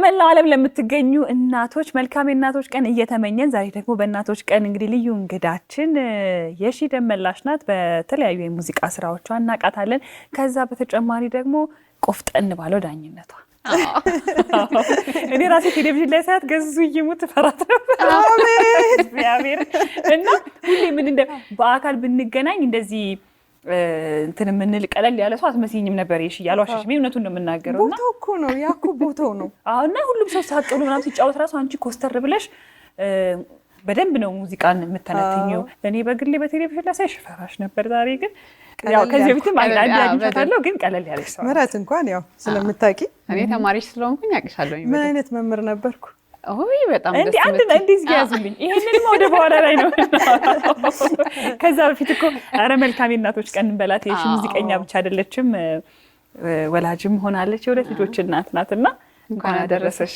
በመላው ዓለም ለምትገኙ እናቶች መልካም እናቶች ቀን እየተመኘን ዛሬ ደግሞ በእናቶች ቀን እንግዲህ ልዩ እንግዳችን የሺ ደመላሽ ናት። በተለያዩ የሙዚቃ ስራዎቿ እናቃታለን። ከዛ በተጨማሪ ደግሞ ቆፍጠን ባለው ዳኝነቷ እኔ ራሴ ቴሌቪዥን ላይ ሳያት ገዙ ይሙት ፈራት ነበር። አሜን እና ሁሌ ምን እንደ በአካል ብንገናኝ እንደዚህ እንትን ምንል ቀለል ያለ ሰው አትመስይኝም ነበር። እሺ ያሏሽሽ ምን እውነቱን ነው የምናገረውና ቦታው እኮ ነው ያኩ ቦታው ነው። አሁንና ሁሉም ሰው ሳጥሉ ምናምን ሲጫወት ራሱ አንቺ ኮስተር ብለሽ በደንብ ነው ሙዚቃን የምትተነትኚው። እኔ በግሌ በቴሌቪዥን ላይ ሳይሽ ፈራሽ ነበር። ዛሬ ግን ያው ከዚህ በፊትም አግኝቻታለሁ ግን ቀለል ያለሽ ሰው ምራት እንኳን ያው ስለምታቂ እኔ ተማሪሽ ስለሆንኩኝ ያቅሻለሁ። ምን አይነት መምህር ነበርኩ? ኦይ በጣም ደስ አንድ እንደዚህ ያዙልኝ። ይሄንንም ወደ በኋላ ላይ ነው። ከዛ በፊት እኮ አረ መልካም እናቶች ቀን እንበላት። የሺ ሙዚቀኛ ብቻ አይደለችም ወላጅም ሆናለች። የሁለት ልጆች እናት ናትና እንኳን አደረሰሽ።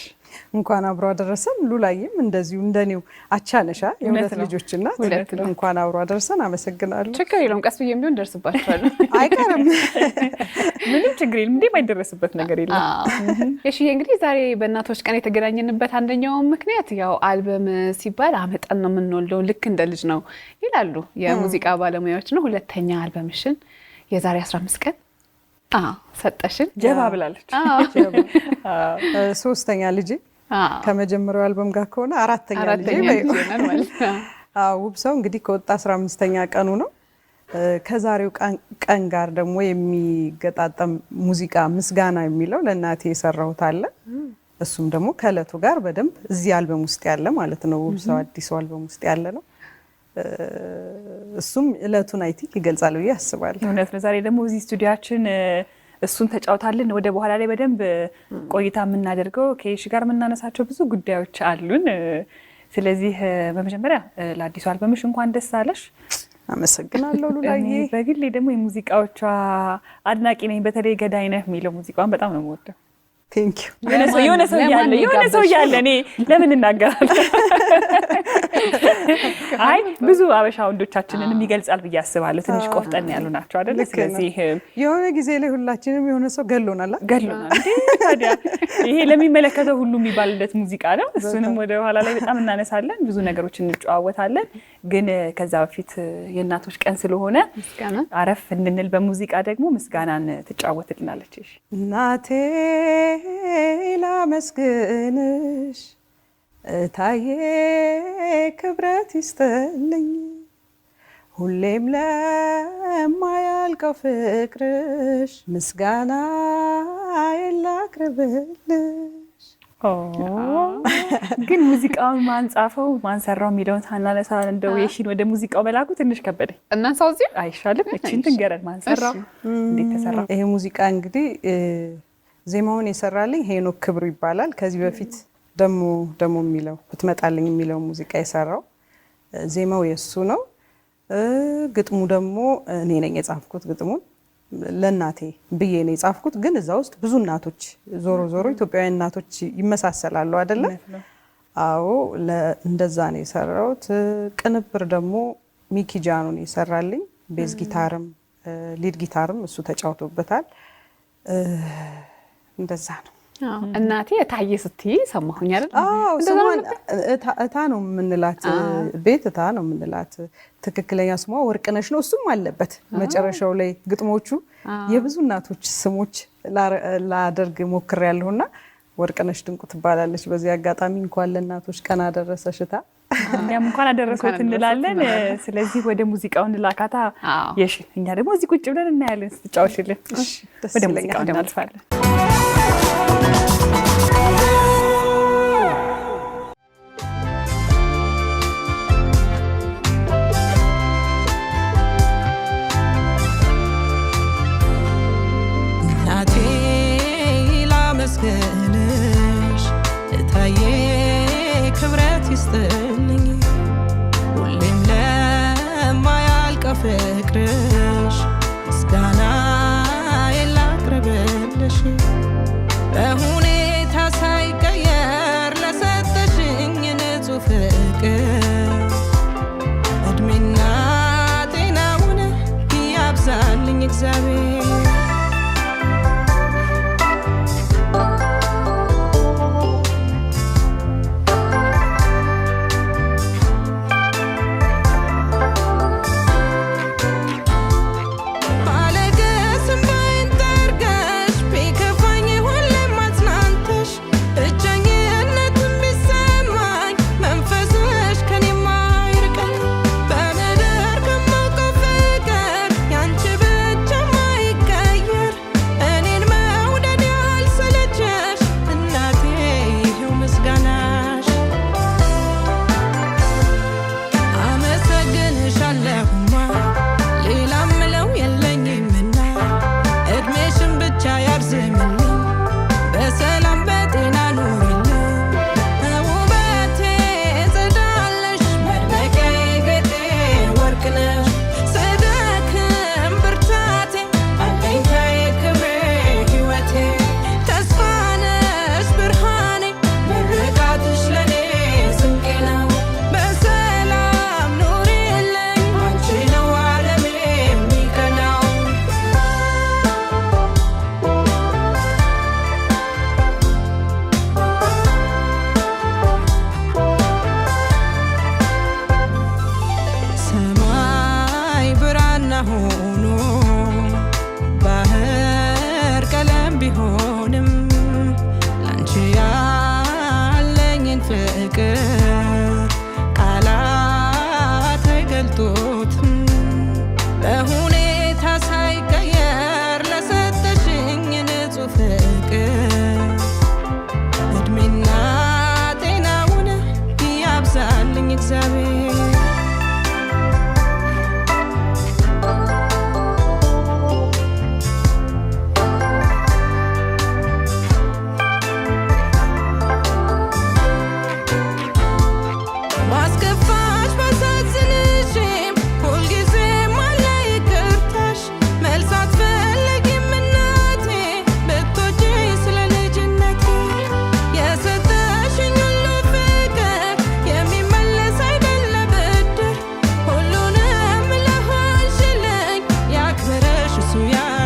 እንኳን አብሮ አደረሰን። ሉላዬም እንደዚሁ እንደኔው አቻነሻ የሁለት ልጆች እናት እንኳን አብሮ አደረሰን። አመሰግናለሁ። ችግር የለውም ቀስ ብዬም ቢሆን ደርስባችኋለሁ። አይቀርም ምንም ችግር የለም። እንዴ ማይደረስበት ነገር የለም። እሺ እንግዲህ ዛሬ በእናቶች ቀን የተገናኘንበት አንደኛው ምክንያት ያው አልበም ሲባል አመጣን ነው የምንወልደው ልክ እንደ ልጅ ነው ይላሉ የሙዚቃ ባለሙያዎች ነው። ሁለተኛ አልበምሽን የዛሬ 15 ቀን ሰጠሽን ጀባ ብላለች። ሶስተኛ ልጅ ከመጀመሪያው አልበም ጋር ከሆነ አራተኛ ልጅ ይሆናል ማለት ነው። ውብ ሰው እንግዲህ ከወጣ 15ኛ ቀኑ ነው። ከዛሬው ቀን ጋር ደግሞ የሚገጣጠም ሙዚቃ ምስጋና የሚለው ለእናቴ የሰራሁት አለ። እሱም ደግሞ ከእለቱ ጋር በደንብ እዚህ አልበም ውስጥ ያለ ማለት ነው። ውብ ሰው አዲሱ አልበም ውስጥ ያለ ነው። እሱም እለቱን አይቲ ይገልጻል ብዬ አስባለሁ። እውነት ነው። ዛሬ ደግሞ እዚህ ስቱዲያችን እሱን ተጫውታለን። ወደ በኋላ ላይ በደንብ ቆይታ የምናደርገው ከሺ ጋር የምናነሳቸው ብዙ ጉዳዮች አሉን። ስለዚህ በመጀመሪያ ለአዲሱ አልበምሽ እንኳን ደስ አለሽ። አመሰግናለሁ ሉላዬ። በግሌ ደግሞ የሙዚቃዎቿ አድናቂ ነኝ። በተለይ ገዳይ ነህ የሚለው ሙዚቃውን በጣም ነው የምወደው። ቴንክ ዩ። የሆነ ሰው ያለ እኔ ለምን እናገራለሁ? አይ ብዙ አበሻ ወንዶቻችንንም ይገልጻል ብዬ አስባለሁ። ትንሽ ቆፍጠን ያሉ ናቸው አይደል? ስለዚህ የሆነ ጊዜ ላይ ሁላችንም የሆነ ሰው ገሎናል እንዴ ታዲያ ይሄ ለሚመለከተው ሁሉ የሚባልለት ሙዚቃ ነው። እሱንም ወደ ኋላ ላይ በጣም እናነሳለን፣ ብዙ ነገሮች እንጫወታለን። ግን ከዛ በፊት የእናቶች ቀን ስለሆነ አረፍ እንድንል በሙዚቃ ደግሞ ምስጋናን ትጫወትልናለች። እሺ እናቴ ላመስግንሽ እታዬ ክብረት ይስጥልኝ ሁሌም ለማያልቀው ፍቅርሽ ምስጋና ላቅርብልሽ። ግን ሙዚቃውን ማን ጻፈው ማን ሰራው የሚለውን ሳናነሳ እንደው የሺን ወደ ሙዚቃው መላኩ ትንሽ ከበደኝ። እናንሳው እዚህ አይሻልም? እቺን ትንገረን ማን ሰራው እንዴት ተሰራ? ይሄ ሙዚቃ እንግዲህ ዜማውን የሰራልኝ ሄኖክ ክብሩ ይባላል። ከዚህ በፊት ደሞ የሚለው ብትመጣልኝ የሚለው ሙዚቃ የሰራው ዜማው የሱ ነው። ግጥሙ ደግሞ እኔ ነኝ የጻፍኩት። ግጥሙን ለእናቴ ብዬ ነው የጻፍኩት። ግን እዛ ውስጥ ብዙ እናቶች ዞሮ ኢትዮጵያውያን እናቶች ይመሳሰላሉ አይደለ? አዎ እንደዛ ነው የሰራሁት። ቅንብር ደግሞ ሚኪ ጃኑ ነው የሰራልኝ። ቤዝ ጊታርም ሊድ ጊታርም እሱ ተጫውቶበታል። እንደዛ ነው። እናቴ እታዬ ስትይ ሰማሁኝ አይደል? ስሟን እታ ነው የምንላት፣ ቤት እታ ነው የምንላት። ትክክለኛ ስሟ ወርቅነሽ ነው። እሱም አለበት መጨረሻው ላይ ግጥሞቹ የብዙ እናቶች ስሞች ላደርግ ሞክሬያለሁና ወርቅነሽ ድንቁ ትባላለች። በዚህ አጋጣሚ እንኳን ለእናቶች ቀን አደረሰሽ እታ። እኛም እንኳን አደረሰት እንላለን። ስለዚህ ወደ ሙዚቃው እንላካታ የሺ። እኛ ደግሞ እዚህ ቁጭ ብለን እናያለን ስትጫወሽልን። ወደ ሙዚቃው እናልፋለን። እናቴ ላመስግንሽ እታዬ ክብረት ይስጥልኝ ሁሌም ለማያልቀው ፍቅርሽ ምስጋና ላቅርብልሽ በሁኔታ ሳይቀየር ለሰጠሽኝ ንጹህ ፍቅር እድሜና ጤናውን ያብዛልኝ እግዚአብሔር።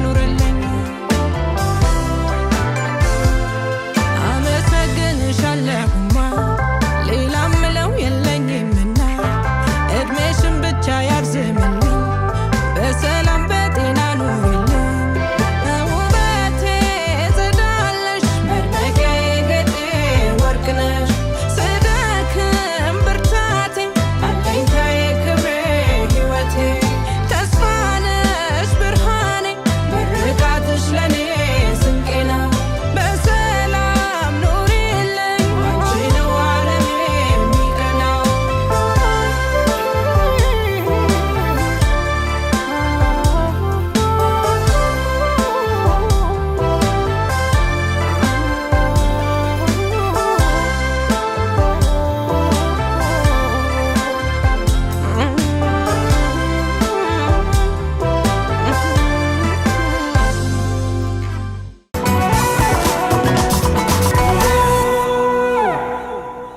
ኑርልኝ